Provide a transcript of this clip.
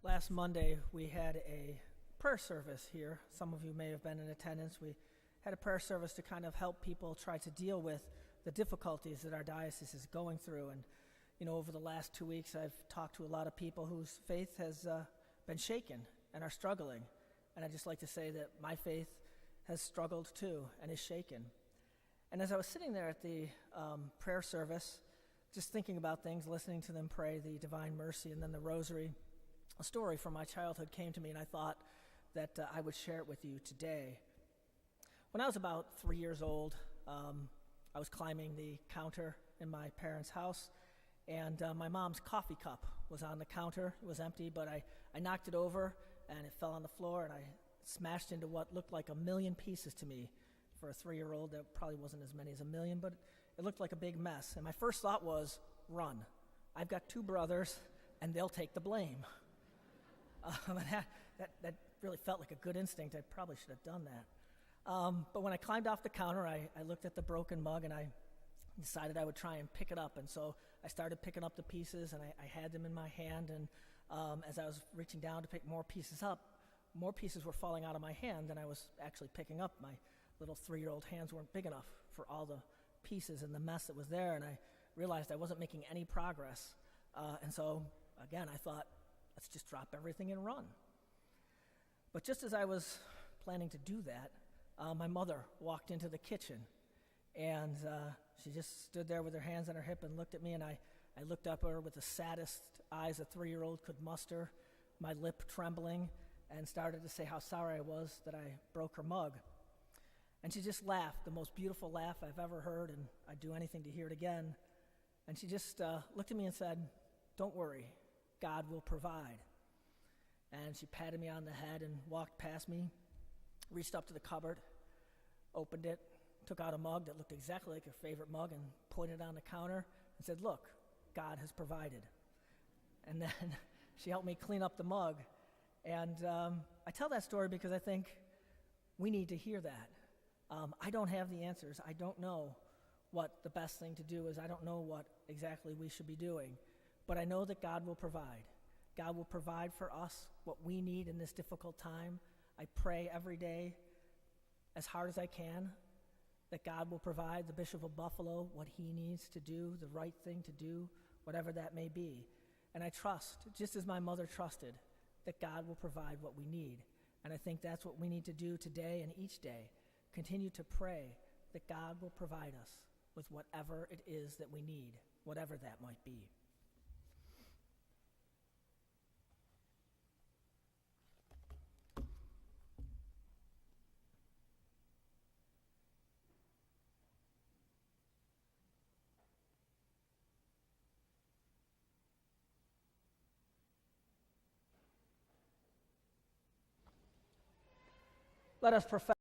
Last Monday, we had a prayer service here. Some of you may have been in attendance. We had a prayer service to kind of help people try to deal with the difficulties that our diocese is going through. And, over the last 2 weeks, I've talked to a lot of people whose faith has been shaken and are struggling. And I'd just like to say that my faith has struggled too and is shaken. And as I was sitting there at the prayer service, just thinking about things, listening to them pray the Divine Mercy and then the Rosary, a story from my childhood came to me, and I thought that I would share it with you today. When I was about 3 years old, I was climbing the counter in my parents' house, and my mom's coffee cup was on the counter. It was empty, but I knocked it over, and it fell on the floor, and I smashed into what looked like a million pieces to me. For a 3-year-old, that probably wasn't as many as a million, but it looked like a big mess. And my first thought was, run. I've got 2 brothers, and they'll take the blame. That really felt like a good instinct. I probably should have done that. But when I climbed off the counter, I looked at the broken mug, and I decided I would try and pick it up. And so I started picking up the pieces, and I had them in my hand. And as I was reaching down to pick more pieces up, more pieces were falling out of my hand than I was actually picking up. My little 3-year-old hands weren't big enough for all the pieces and the mess that was there, and I realized I wasn't making any progress. And so, again, I thought, let's just drop everything and run. But just as I was planning to do that, my mother walked into the kitchen, and she just stood there with her hands on her hip and looked at me, and I looked up at her with the saddest eyes a 3-year-old could muster, my lip trembling, and started to say how sorry I was that I broke her mug. And she just laughed, the most beautiful laugh I've ever heard, and I'd do anything to hear it again. And she just looked at me and said, "Don't worry, God will provide." And she patted me on the head and walked past me, reached up to the cupboard, opened it, took out a mug that looked exactly like her favorite mug and pointed it on the counter and said, "Look, God has provided." And then she helped me clean up the mug. And I tell that story because I think we need to hear that. I don't have the answers. I don't know what the best thing to do is. I don't know what exactly we should be doing. But I know that God will provide. God will provide for us what we need in this difficult time. I pray every day, as hard as I can, that God will provide the Bishop of Buffalo what he needs to do, the right thing to do, whatever that may be. And I trust, just as my mother trusted, that God will provide what we need. And I think that's what we need to do today and each day. Continue to pray that God will provide us with whatever it is that we need, whatever that might be. Let us profess